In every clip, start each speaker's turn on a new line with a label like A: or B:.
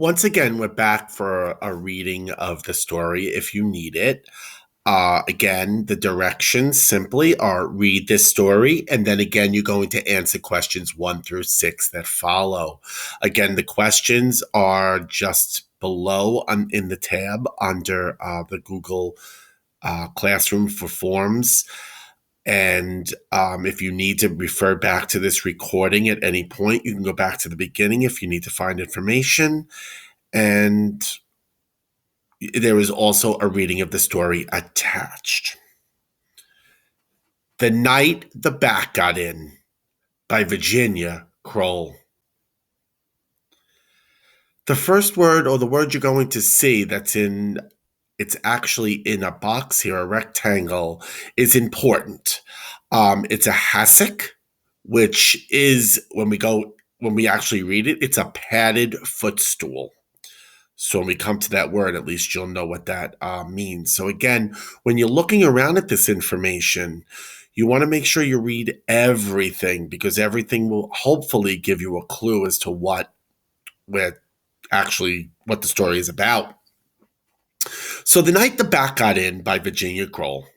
A: Once again, we're back for a reading of the story if you need it. Again, the directions simply are read this story, and then again, you're going to answer questions 1 through 6 that follow. Again, the questions are just below in the tab under the Google Classroom for Forms. And if you need to refer back to this recording at any point, you can go back to the beginning if you need to find information. And there is also a reading of the story attached. The Night the Bat Got In by Virginia Kroll. The first word, or the word you're going to see it's actually in a box here, a rectangle, is important. It's a hassock, which is, when we actually read it, it's a padded footstool. So when we come to that word, at least you'll know what that means. So again, when you're looking around at this information, you want to make sure you read everything, because everything will hopefully give you a clue as to what the story is about. So The Night the Bat Got In by Virginia Kroll.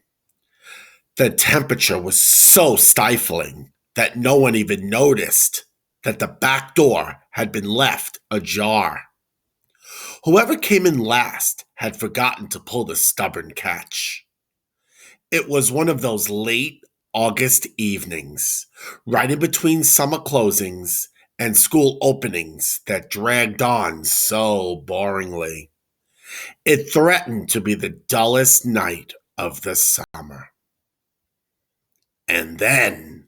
A: The temperature was so stifling that no one even noticed that the back door had been left ajar. Whoever came in last had forgotten to pull the stubborn catch. It was one of those late August evenings, right in between summer closings and school openings, that dragged on so boringly. It threatened to be the dullest night of the summer. And then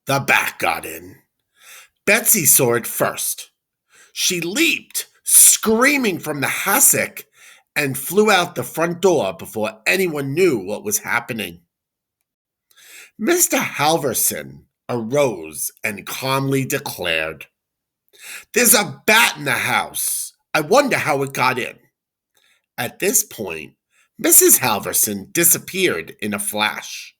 A: the bat got in. Betsy saw it first. She leaped, screaming from the hassock, and flew out the front door before anyone knew what was happening. Mr. Halverson arose and calmly declared, "There's a bat in the house. I wonder how it got in." At this point, Mrs. Halverson disappeared in a flash.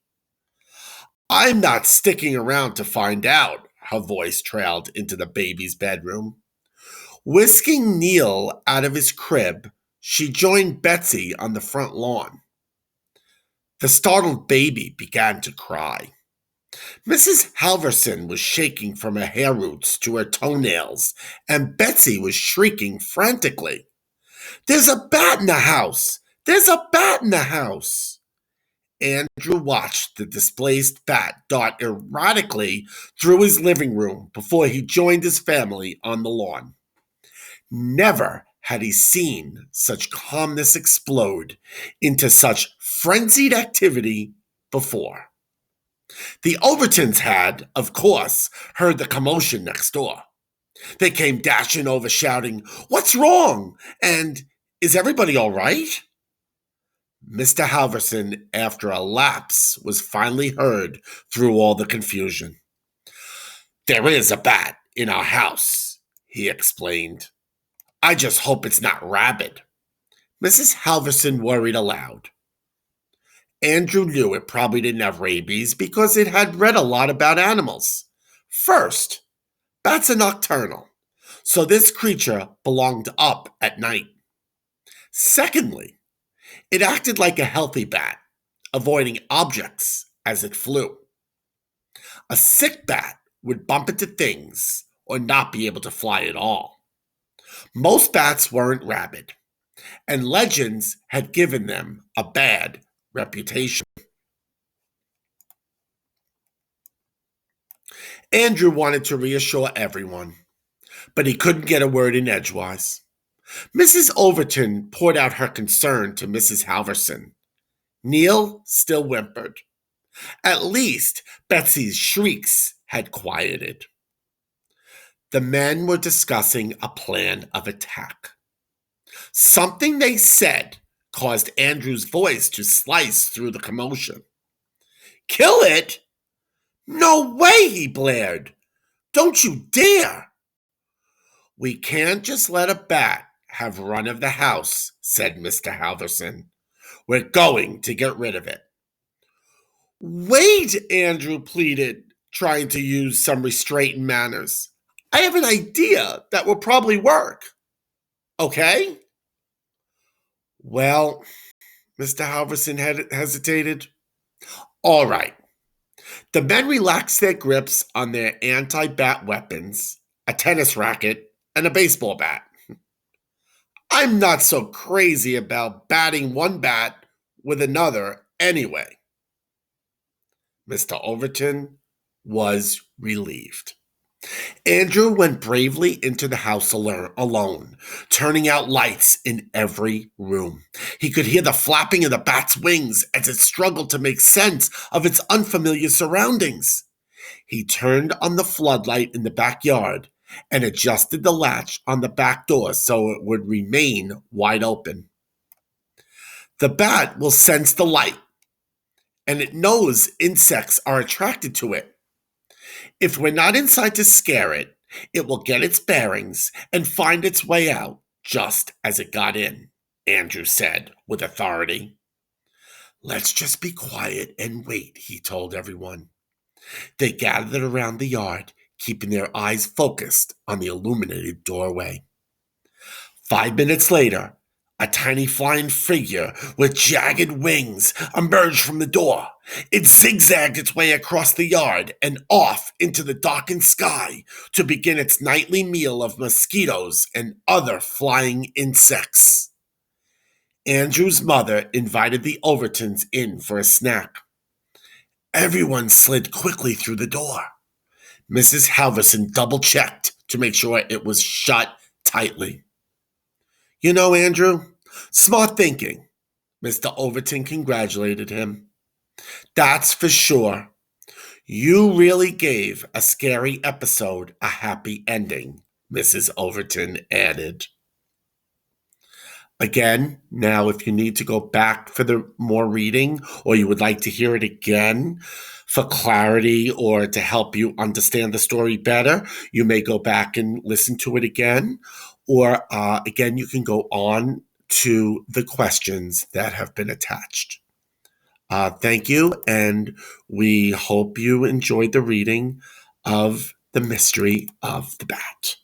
A: "I'm not sticking around to find out," her voice trailed into the baby's bedroom. Whisking Neil out of his crib, she joined Betsy on the front lawn. The startled baby began to cry. Mrs. Halverson was shaking from her hair roots to her toenails, and Betsy was shrieking frantically, "There's a bat in the house! There's a bat in the house!" Andrew watched the displaced bat dart erratically through his living room before he joined his family on the lawn. Never had he seen such calmness explode into such frenzied activity before. The Overtons had, of course, heard the commotion next door. They came dashing over shouting, "What's wrong?" and "Is everybody all right?" Mr. Halverson, after a lapse, was finally heard through all the confusion. "There is a bat in our house," he explained. "I just hope it's not rabid." Mrs. Halverson worried aloud. Andrew knew it probably didn't have rabies because it had read a lot about animals. First, bats are nocturnal, so this creature belonged up at night. Secondly, it acted like a healthy bat, avoiding objects as it flew. A sick bat would bump into things or not be able to fly at all. Most bats weren't rabid, and legends had given them a bad reputation. Andrew wanted to reassure everyone, but he couldn't get a word in edgewise. Mrs. Overton poured out her concern to Mrs. Halverson. Neil still whimpered. At least Betsy's shrieks had quieted. The men were discussing a plan of attack. Something they said caused Andrew's voice to slice through the commotion. "Kill it? No way," he blared. "Don't you dare." "We can't just let a bat have run of the house," said Mr. Halverson. "We're going to get rid of it." "Wait," Andrew pleaded, trying to use some restraint and manners. "I have an idea that will probably work." Okay? Well, Mr. Halverson hesitated. All right. The men relaxed their grips on their anti bat weapons, a tennis racket, and a baseball bat. I'm not so crazy about batting one bat with another anyway. Mr. Overton was relieved. Andrew went bravely into the house alone, turning out lights in every room. He could hear the flapping of the bat's wings as it struggled to make sense of its unfamiliar surroundings. He turned on the floodlight in the backyard and adjusted the latch on the back door so it would remain wide open. The bat will sense the light, and it knows insects are attracted to it. If we're not inside to scare it, it will get its bearings and find its way out just as it got in, Andrew said with authority. Let's just be quiet and wait, he told everyone. They gathered around the yard, keeping their eyes focused on the illuminated doorway. 5 minutes later, a tiny flying figure with jagged wings emerged from the door. It zigzagged its way across the yard and off into the darkened sky to begin its nightly meal of mosquitoes and other flying insects. Andrew's mother invited the Overtons in for a snack. Everyone slid quickly through the door. Mrs. Halverson double-checked to make sure it was shut tightly. You know, Andrew, smart thinking. Mr. Overton congratulated him. That's for sure. You really gave a scary episode a happy ending, Mrs. Overton added. Again, now if you need to go back for the more reading or you would like to hear it again for clarity or to help you understand the story better, you may go back and listen to it again. Or again, you can go on to the questions that have been attached. Thank you, and we hope you enjoyed the reading of The Mystery of the Bat.